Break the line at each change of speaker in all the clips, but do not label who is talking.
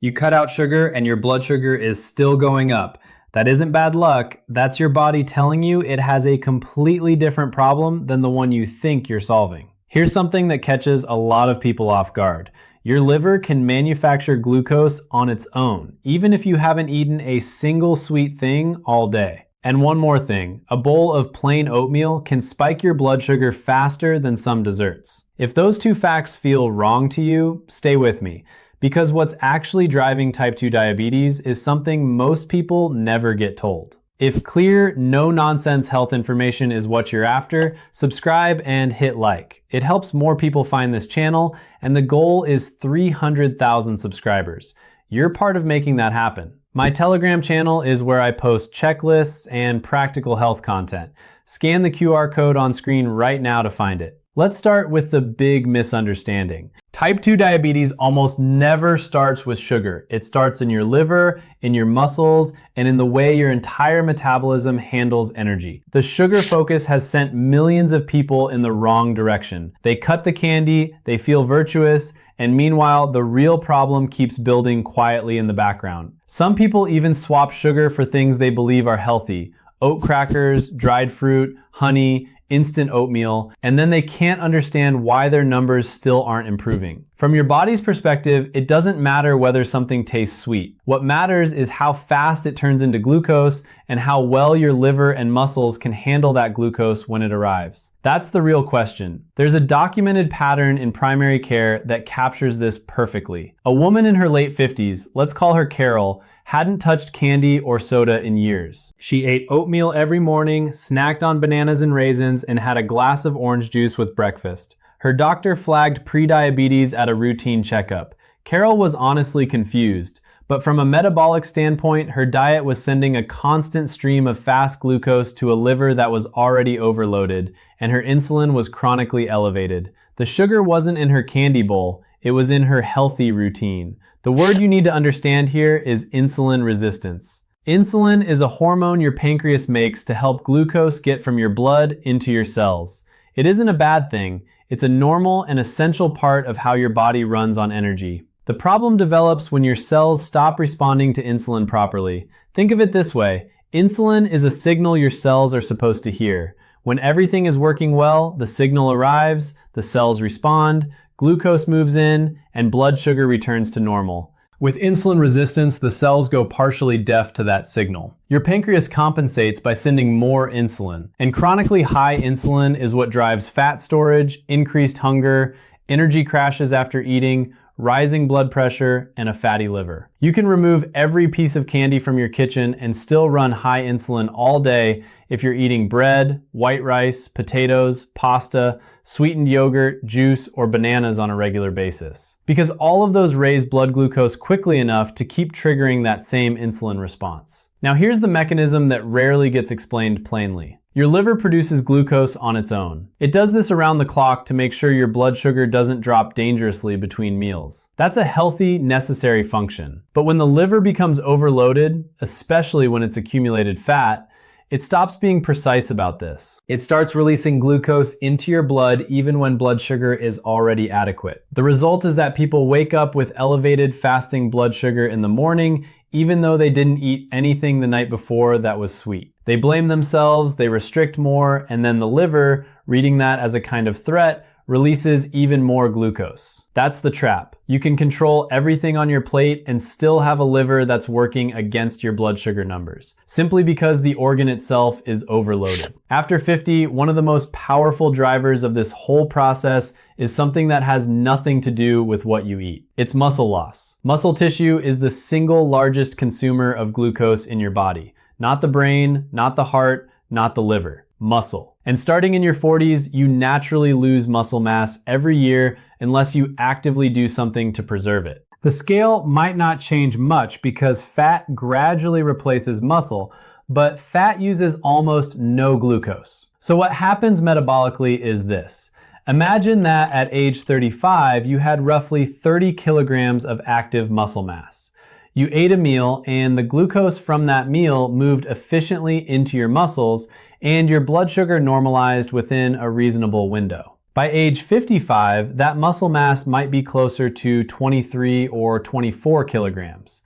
You cut out sugar and your blood sugar is still going up. That isn't bad luck. That's your body telling you it has a completely different problem than the one you think you're solving. Here's something that catches a lot of people off guard. Your liver can manufacture glucose on its own, even if you haven't eaten a single sweet thing all day. And one more thing, a bowl of plain oatmeal can spike your blood sugar faster than some desserts. If those two facts feel wrong to you, stay with me, because what's actually driving type 2 diabetes is something most people never get told. If clear, no-nonsense health information is what you're after, subscribe and hit like. It helps more people find this channel, and the goal is 300,000 subscribers. You're part of making that happen. My Telegram channel is where I post checklists and practical health content. Scan the QR code on screen right now to find it. Let's start with the big misunderstanding. Type 2 diabetes almost never starts with sugar. It starts in your liver, in your muscles, and in the way your entire metabolism handles energy. The sugar focus has sent millions of people in the wrong direction. They cut the candy, they feel virtuous, and meanwhile, the real problem keeps building quietly in the background. Some people even swap sugar for things they believe are healthy: oat crackers, dried fruit, honey, instant oatmeal, and then they can't understand why their numbers still aren't improving. From your body's perspective, it doesn't matter whether something tastes sweet. What matters is how fast it turns into glucose and how well your liver and muscles can handle that glucose when it arrives. That's the real question. There's a documented pattern in primary care that captures this perfectly. A woman in her late 50s, let's call her Carol, hadn't touched candy or soda in years. She ate oatmeal every morning, snacked on bananas and raisins, and had a glass of orange juice with breakfast. Her doctor flagged prediabetes at a routine checkup. Carol was honestly confused, but from a metabolic standpoint, her diet was sending a constant stream of fast glucose to a liver that was already overloaded, and her insulin was chronically elevated. The sugar wasn't in her candy bowl, it was in her healthy routine. The word you need to understand here is insulin resistance. Insulin is a hormone your pancreas makes to help glucose get from your blood into your cells. It isn't a bad thing. It's a normal and essential part of how your body runs on energy. The problem develops when your cells stop responding to insulin properly. Think of it this way. Insulin is a signal your cells are supposed to hear. When everything is working well, the signal arrives, the cells respond, glucose moves in, and blood sugar returns to normal. With insulin resistance, the cells go partially deaf to that signal. Your pancreas compensates by sending more insulin, and chronically high insulin is what drives fat storage, increased hunger, energy crashes after eating, rising blood pressure, and a fatty liver. You can remove every piece of candy from your kitchen and still run high insulin all day if you're eating bread, white rice, potatoes, pasta, sweetened yogurt, juice, or bananas on a regular basis. Because all of those raise blood glucose quickly enough to keep triggering that same insulin response. Now here's the mechanism that rarely gets explained plainly. Your liver produces glucose on its own. It does this around the clock to make sure your blood sugar doesn't drop dangerously between meals. That's a healthy, necessary function. But when the liver becomes overloaded, especially when it's accumulated fat, it stops being precise about this. It starts releasing glucose into your blood even when blood sugar is already adequate. The result is that people wake up with elevated fasting blood sugar in the morning, even though they didn't eat anything the night before that was sweet. They blame themselves, they restrict more, and then the liver, reading that as a kind of threat, releases even more glucose. That's the trap. You can control everything on your plate and still have a liver that's working against your blood sugar numbers, simply because the organ itself is overloaded. After 50, one of the most powerful drivers of this whole process is something that has nothing to do with what you eat. It's muscle loss. Muscle tissue is the single largest consumer of glucose in your body. Not the brain, not the heart, not the liver. Muscle. And starting in your 40s, you naturally lose muscle mass every year unless you actively do something to preserve it. The scale might not change much because fat gradually replaces muscle, but fat uses almost no glucose. So what happens metabolically is this. Imagine that at age 35, you had roughly 30 kilograms of active muscle mass. You ate a meal and the glucose from that meal moved efficiently into your muscles and your blood sugar normalized within a reasonable window. By age 55, that muscle mass might be closer to 23 or 24 kilograms.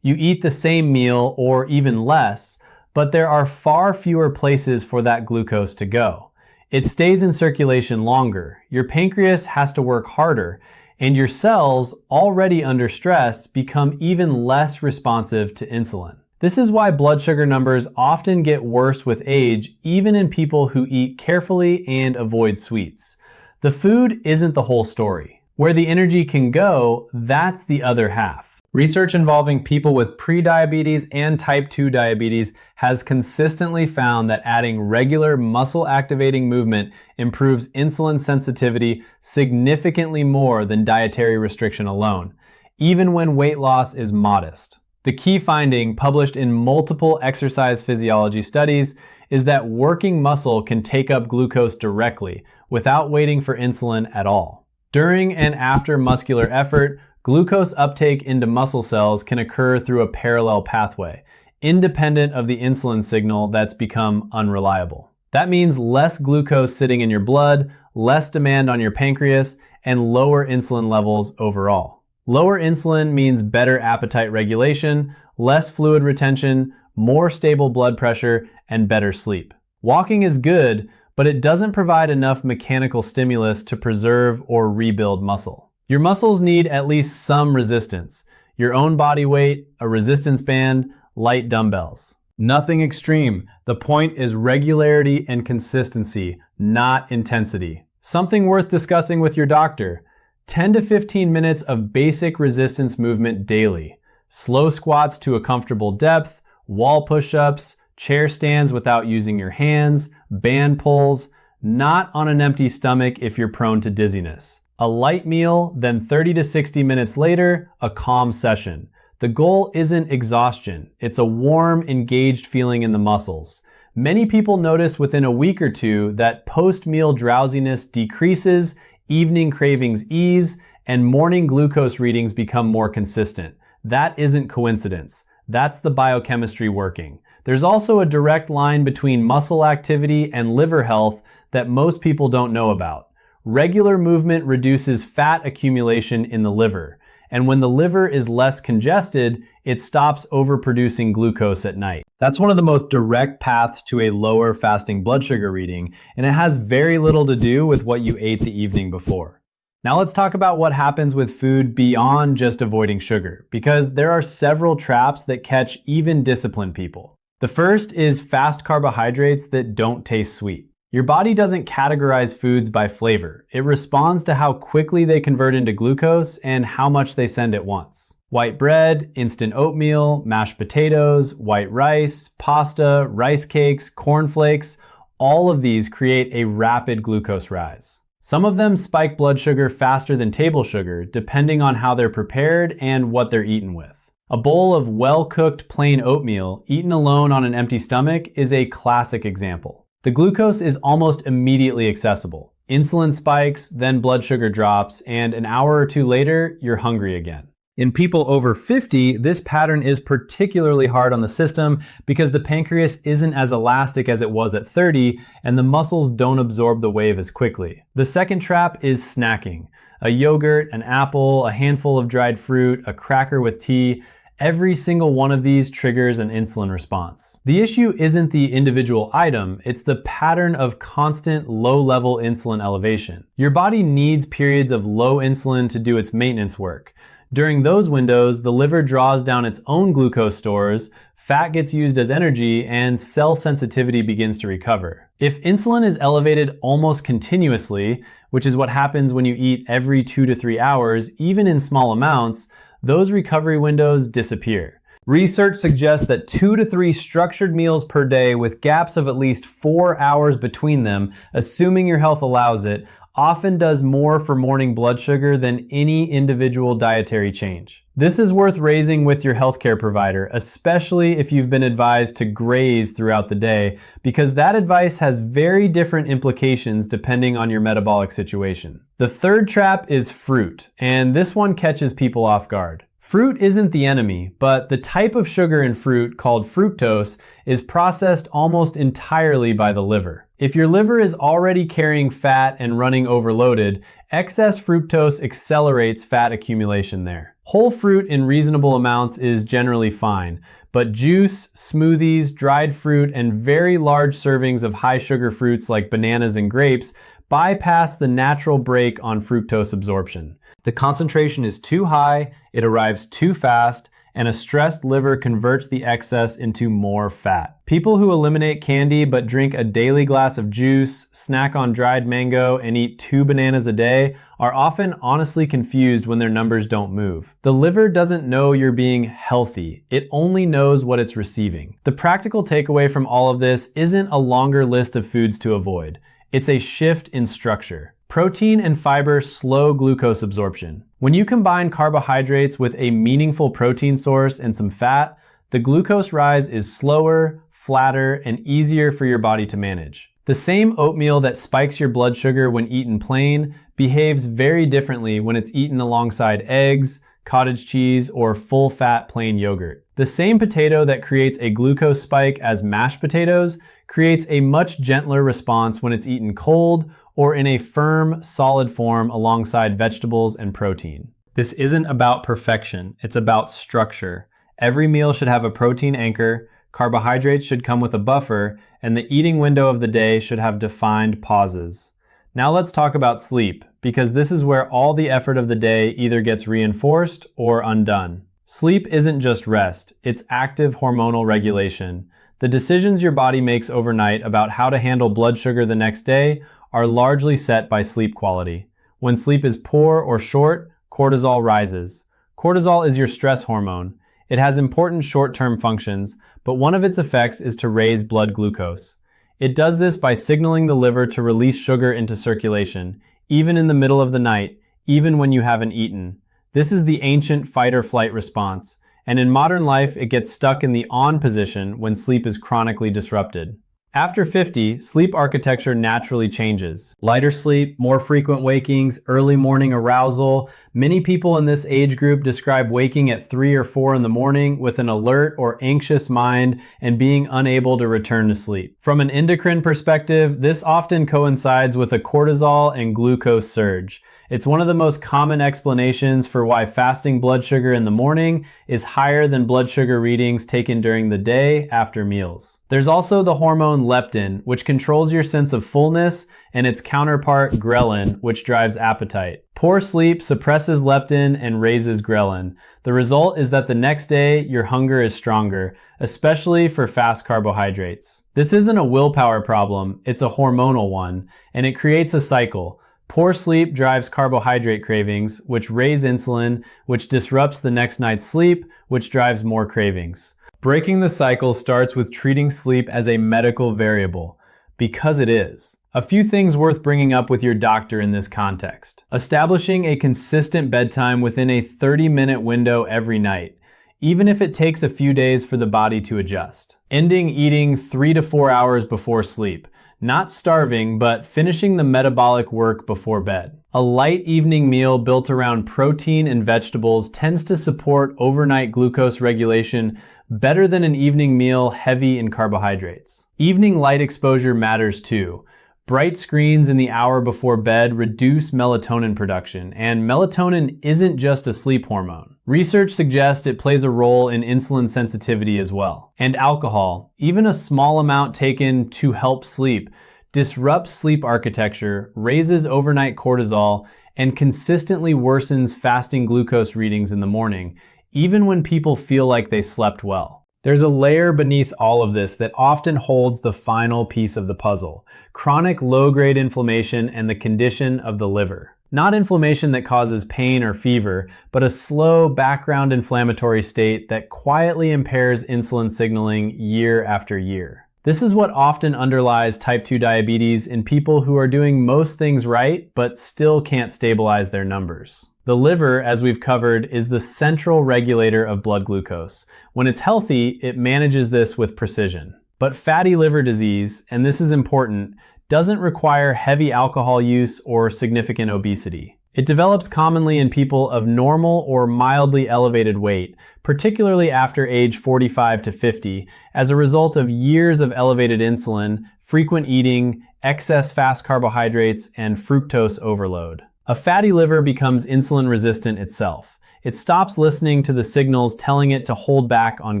You eat the same meal or even less, but there are far fewer places for that glucose to go. It stays in circulation longer, your pancreas has to work harder, and your cells, already under stress, become even less responsive to insulin. This is why blood sugar numbers often get worse with age, even in people who eat carefully and avoid sweets. The food isn't the whole story. Where the energy can go, that's the other half. Research involving people with prediabetes and type 2 diabetes has consistently found that adding regular muscle-activating movement improves insulin sensitivity significantly more than dietary restriction alone, even when weight loss is modest. The key finding, published in multiple exercise physiology studies, is that working muscle can take up glucose directly without waiting for insulin at all. During and after muscular effort, glucose uptake into muscle cells can occur through a parallel pathway, independent of the insulin signal that's become unreliable. That means less glucose sitting in your blood, less demand on your pancreas, and lower insulin levels overall. Lower insulin means better appetite regulation, less fluid retention, more stable blood pressure, and better sleep. Walking is good, but it doesn't provide enough mechanical stimulus to preserve or rebuild muscle. Your muscles need at least some resistance. Your own body weight, a resistance band, light dumbbells. Nothing extreme. The point is regularity and consistency, not intensity. Something worth discussing with your doctor. 10 to 15 minutes of basic resistance movement daily. Slow squats to a comfortable depth, wall push-ups, chair stands without using your hands, band pulls, not on an empty stomach if you're prone to dizziness. A light meal, then 30 to 60 minutes later, a calm session. The goal isn't exhaustion, it's a warm, engaged feeling in the muscles. Many people notice within a week or two that post-meal drowsiness decreases, evening cravings ease, and morning glucose readings become more consistent. That isn't coincidence. That's the biochemistry working. There's also a direct line between muscle activity and liver health that most people don't know about. Regular movement reduces fat accumulation in the liver, and when the liver is less congested, it stops overproducing glucose at night. That's one of the most direct paths to a lower fasting blood sugar reading, and it has very little to do with what you ate the evening before. Now let's talk about what happens with food beyond just avoiding sugar, because there are several traps that catch even disciplined people. The first is fast carbohydrates that don't taste sweet. Your body doesn't categorize foods by flavor. It responds to how quickly they convert into glucose and how much they send at once. White bread, instant oatmeal, mashed potatoes, white rice, pasta, rice cakes, cornflakes, all of these create a rapid glucose rise. Some of them spike blood sugar faster than table sugar, depending on how they're prepared and what they're eaten with. A bowl of well-cooked plain oatmeal, eaten alone on an empty stomach, is a classic example. The glucose is almost immediately accessible. Insulin spikes, then blood sugar drops, and an hour or two later, you're hungry again. In people over 50, this pattern is particularly hard on the system because the pancreas isn't as elastic as it was at 30, and the muscles don't absorb the wave as quickly. The second trap is snacking. A yogurt, an apple, a handful of dried fruit, a cracker with tea. Every single one of these triggers an insulin response. The issue isn't the individual item, it's the pattern of constant low-level insulin elevation. Your body needs periods of low insulin to do its maintenance work. During those windows, the liver draws down its own glucose stores, fat gets used as energy, and cell sensitivity begins to recover. If insulin is elevated almost continuously, which is what happens when you eat every 2 to 3 hours, even in small amounts, those recovery windows disappear. Research suggests that 2 to 3 structured meals per day with gaps of at least 4 hours between them, assuming your health allows it, often does more for morning blood sugar than any individual dietary change. This is worth raising with your healthcare provider, especially if you've been advised to graze throughout the day, because that advice has very different implications depending on your metabolic situation. The third trap is fruit, and this one catches people off guard. Fruit isn't the enemy, but the type of sugar in fruit called fructose is processed almost entirely by the liver. If your liver is already carrying fat and running overloaded, excess fructose accelerates fat accumulation there. Whole fruit in reasonable amounts is generally fine, but juice, smoothies, dried fruit, and very large servings of high sugar fruits like bananas and grapes bypass the natural brake on fructose absorption. The concentration is too high, it arrives too fast, and a stressed liver converts the excess into more fat. People who eliminate candy but drink a daily glass of juice, snack on dried mango, and eat 2 bananas a day are often honestly confused when their numbers don't move. The liver doesn't know you're being healthy, it only knows what it's receiving. The practical takeaway from all of this isn't a longer list of foods to avoid. It's a shift in structure. Protein and fiber slow glucose absorption. When you combine carbohydrates with a meaningful protein source and some fat, the glucose rise is slower, flatter, and easier for your body to manage. The same oatmeal that spikes your blood sugar when eaten plain behaves very differently when it's eaten alongside eggs, cottage cheese, or full-fat plain yogurt. The same potato that creates a glucose spike as mashed potatoes creates a much gentler response when it's eaten cold or in a firm, solid form alongside vegetables and protein. This isn't about perfection, it's about structure. Every meal should have a protein anchor, carbohydrates should come with a buffer, and the eating window of the day should have defined pauses. Now let's talk about sleep, because this is where all the effort of the day either gets reinforced or undone. Sleep isn't just rest, it's active hormonal regulation. The decisions your body makes overnight about how to handle blood sugar the next day are largely set by sleep quality. When sleep is poor or short, cortisol rises. Cortisol is your stress hormone. It has important short-term functions, but one of its effects is to raise blood glucose. It does this by signaling the liver to release sugar into circulation, even in the middle of the night, even when you haven't eaten. This is the ancient fight-or-flight response, and in modern life it gets stuck in the on position when sleep is chronically disrupted. After 50, sleep architecture naturally changes. Lighter sleep, more frequent wakings, early morning arousal. Many people in this age group describe waking at 3 or 4 in the morning with an alert or anxious mind and being unable to return to sleep. From an endocrine perspective, this often coincides with a cortisol and glucose surge. It's one of the most common explanations for why fasting blood sugar in the morning is higher than blood sugar readings taken during the day after meals. There's also the hormone leptin, which controls your sense of fullness, and its counterpart ghrelin, which drives appetite. Poor sleep suppresses leptin and raises ghrelin. The result is that the next day, your hunger is stronger, especially for fast carbohydrates. This isn't a willpower problem, it's a hormonal one, and it creates a cycle. Poor sleep drives carbohydrate cravings, which raise insulin, which disrupts the next night's sleep, which drives more cravings. Breaking the cycle starts with treating sleep as a medical variable, because it is. A few things worth bringing up with your doctor in this context. Establishing a consistent bedtime within a 30-minute window every night, even if it takes a few days for the body to adjust. Ending eating 3 to 4 hours before sleep. Not starving, but finishing the metabolic work before bed. A light evening meal built around protein and vegetables tends to support overnight glucose regulation better than an evening meal heavy in carbohydrates. Evening light exposure matters too. Bright screens in the hour before bed reduce melatonin production, and melatonin isn't just a sleep hormone. Research suggests it plays a role in insulin sensitivity as well. And alcohol, even a small amount taken to help sleep, disrupts sleep architecture, raises overnight cortisol, and consistently worsens fasting glucose readings in the morning, even when people feel like they slept well. There's a layer beneath all of this that often holds the final piece of the puzzle: chronic low-grade inflammation and the condition of the liver. Not inflammation that causes pain or fever, but a slow background inflammatory state that quietly impairs insulin signaling year after year. This is what often underlies type 2 diabetes in people who are doing most things right, but still can't stabilize their numbers. The liver, as we've covered, is the central regulator of blood glucose. When it's healthy, it manages this with precision. But fatty liver disease, and this is important, doesn't require heavy alcohol use or significant obesity. It develops commonly in people of normal or mildly elevated weight, particularly after age 45 to 50, as a result of years of elevated insulin, frequent eating, excess fast carbohydrates, and fructose overload. A fatty liver becomes insulin resistant itself. It stops listening to the signals telling it to hold back on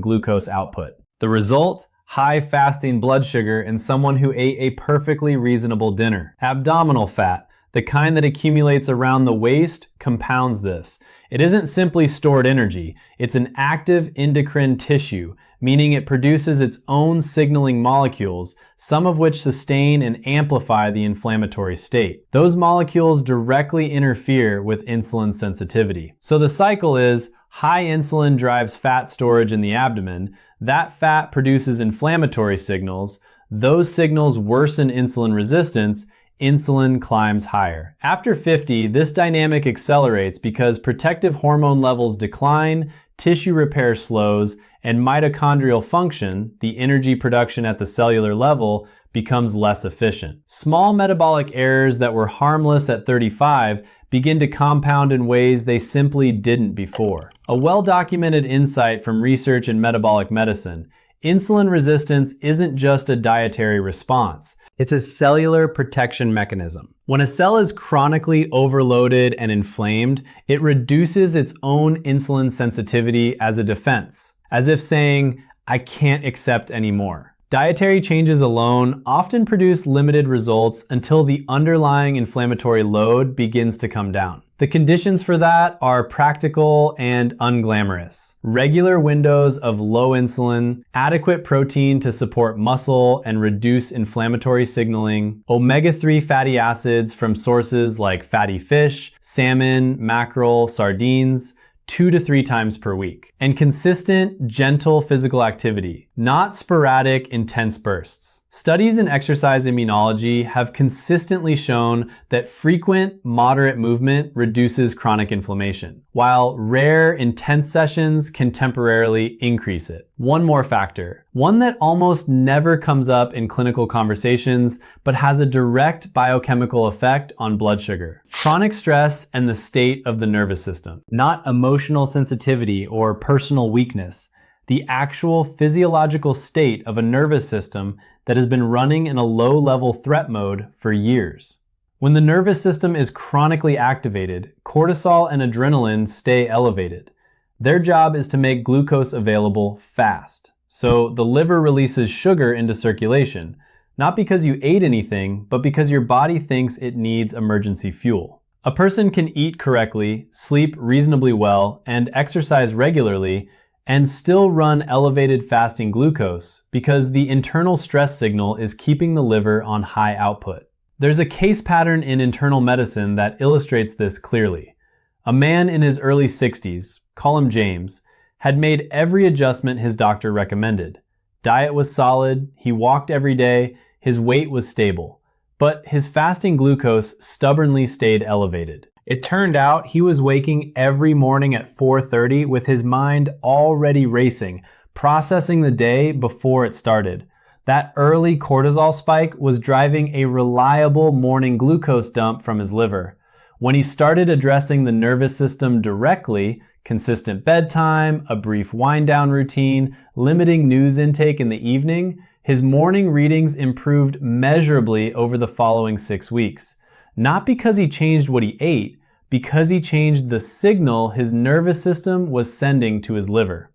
glucose output. The result? High fasting blood sugar in someone who ate a perfectly reasonable dinner. Abdominal fat, the kind that accumulates around the waist, compounds this. It isn't simply stored energy, it's an active endocrine tissue, meaning it produces its own signaling molecules, some of which sustain and amplify the inflammatory state. Those molecules directly interfere with insulin sensitivity. So the cycle is high insulin drives fat storage in the abdomen, that fat produces inflammatory signals, those signals worsen insulin resistance, insulin climbs higher. After 50, this dynamic accelerates because protective hormone levels decline, tissue repair slows, and mitochondrial function, the energy production at the cellular level, becomes less efficient. Small metabolic errors that were harmless at 35 begin to compound in ways they simply didn't before. A well-documented insight from research in metabolic medicine: insulin resistance isn't just a dietary response. It's a cellular protection mechanism. When a cell is chronically overloaded and inflamed, it reduces its own insulin sensitivity as a defense, as if saying, I can't accept anymore. Dietary changes alone often produce limited results until the underlying inflammatory load begins to come down. The conditions for that are practical and unglamorous. Regular windows of low insulin, adequate protein to support muscle and reduce inflammatory signaling, omega-3 fatty acids from sources like fatty fish, salmon, mackerel, sardines, 2 to 3 times per week. And consistent, gentle physical activity, not sporadic, intense bursts. Studies in exercise immunology have consistently shown that frequent, moderate movement reduces chronic inflammation, while rare, intense sessions can temporarily increase it. One more factor, one that almost never comes up in clinical conversations, but has a direct biochemical effect on blood sugar. Chronic stress and the state of the nervous system, not emotional sensitivity or personal weakness, the actual physiological state of a nervous system that has been running in a low-level threat mode for years. When the nervous system is chronically activated, cortisol and adrenaline stay elevated. Their job is to make glucose available fast. So the liver releases sugar into circulation, not because you ate anything, but because your body thinks it needs emergency fuel. A person can eat correctly, sleep reasonably well, and exercise regularly, and still run elevated fasting glucose because the internal stress signal is keeping the liver on high output. There's a case pattern in internal medicine that illustrates this clearly. A man in his early 60s, call him James, had made every adjustment his doctor recommended. Diet was solid, he walked every day, his weight was stable, but his fasting glucose stubbornly stayed elevated. It turned out he was waking every morning at 4:30 with his mind already racing, processing the day before it started. That early cortisol spike was driving a reliable morning glucose dump from his liver. When he started addressing the nervous system directly, consistent bedtime, a brief wind-down routine, limiting news intake in the evening, his morning readings improved measurably over the following 6 weeks. Not because he changed what he ate, because he changed the signal his nervous system was sending to his liver.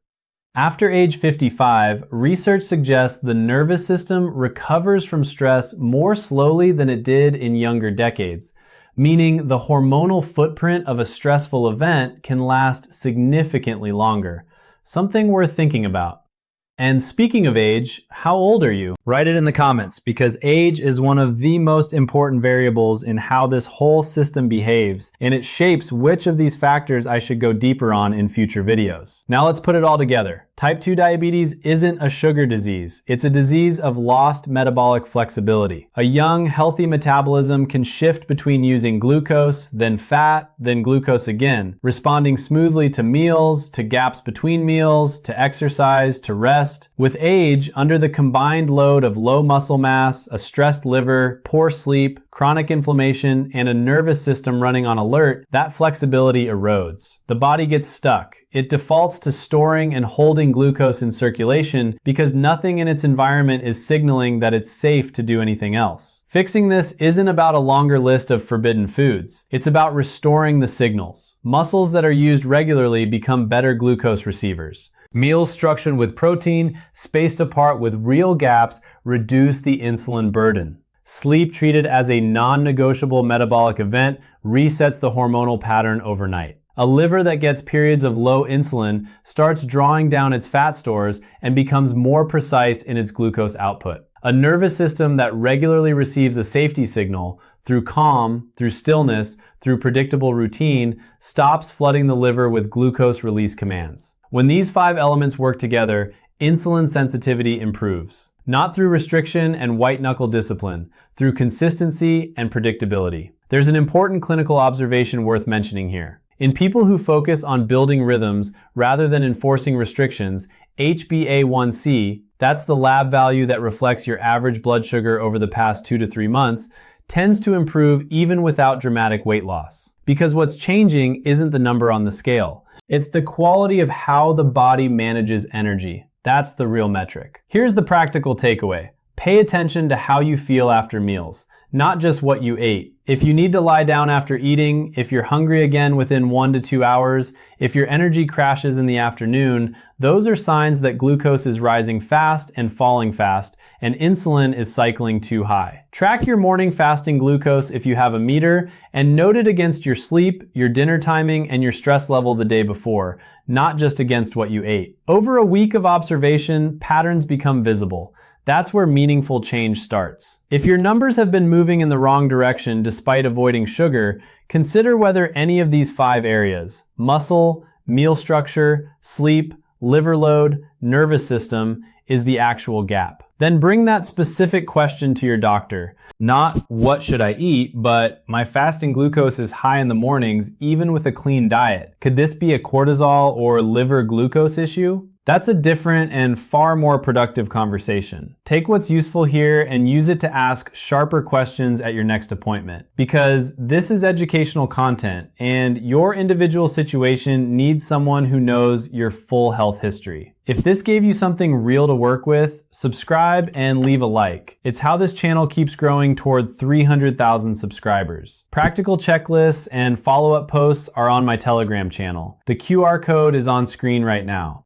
After age 55, research suggests the nervous system recovers from stress more slowly than it did in younger decades, meaning the hormonal footprint of a stressful event can last significantly longer. Something worth thinking about. And speaking of age, how old are you? Write it in the comments, because age is one of the most important variables in how this whole system behaves, and it shapes which of these factors I should go deeper on in future videos. Now let's put it all together. Type 2 diabetes isn't a sugar disease. It's a disease of lost metabolic flexibility. A young, healthy metabolism can shift between using glucose, then fat, then glucose again, responding smoothly to meals, to gaps between meals, to exercise, to rest. With age, under the combined load of low muscle mass, a stressed liver, poor sleep, chronic inflammation, and a nervous system running on alert, that flexibility erodes. The body gets stuck. It defaults to storing and holding holding glucose in circulation because nothing in its environment is signaling that it's safe to do anything else. Fixing this isn't about a longer list of forbidden foods. It's about restoring the signals. Muscles that are used regularly become better glucose receivers. Meals structured with protein, spaced apart with real gaps, reduce the insulin burden. Sleep treated as a non-negotiable metabolic event resets the hormonal pattern overnight. A liver that gets periods of low insulin starts drawing down its fat stores and becomes more precise in its glucose output. A nervous system that regularly receives a safety signal through calm, through stillness, through predictable routine, stops flooding the liver with glucose release commands. When these 5 elements work together, insulin sensitivity improves. Not through restriction and white-knuckle discipline, through consistency and predictability. There's an important clinical observation worth mentioning here. In people who focus on building rhythms rather than enforcing restrictions, HbA1c, that's the lab value that reflects your average blood sugar over the past 2 to 3 months, tends to improve even without dramatic weight loss. Because what's changing isn't the number on the scale. It's the quality of how the body manages energy. That's the real metric. Here's the practical takeaway. Pay attention to how you feel after meals, not just what you ate. If you need to lie down after eating, if you're hungry again within 1 to 2 hours, if your energy crashes in the afternoon, those are signs that glucose is rising fast and falling fast, and insulin is cycling too high. Track your morning fasting glucose if you have a meter, and note it against your sleep, your dinner timing, and your stress level the day before, not just against what you ate. Over a week of observation, patterns become visible. That's where meaningful change starts. If your numbers have been moving in the wrong direction despite avoiding sugar, consider whether any of these 5 areas, muscle, meal structure, sleep, liver load, nervous system, is the actual gap. Then bring that specific question to your doctor. Not what should I eat, but my fasting glucose is high in the mornings even with a clean diet. Could this be a cortisol or liver glucose issue? That's a different and far more productive conversation. Take what's useful here and use it to ask sharper questions at your next appointment. Because this is educational content, and your individual situation needs someone who knows your full health history. If this gave you something real to work with, subscribe and leave a like. It's how this channel keeps growing toward 300,000 subscribers. Practical checklists and follow-up posts are on my Telegram channel. The QR code is on screen right now.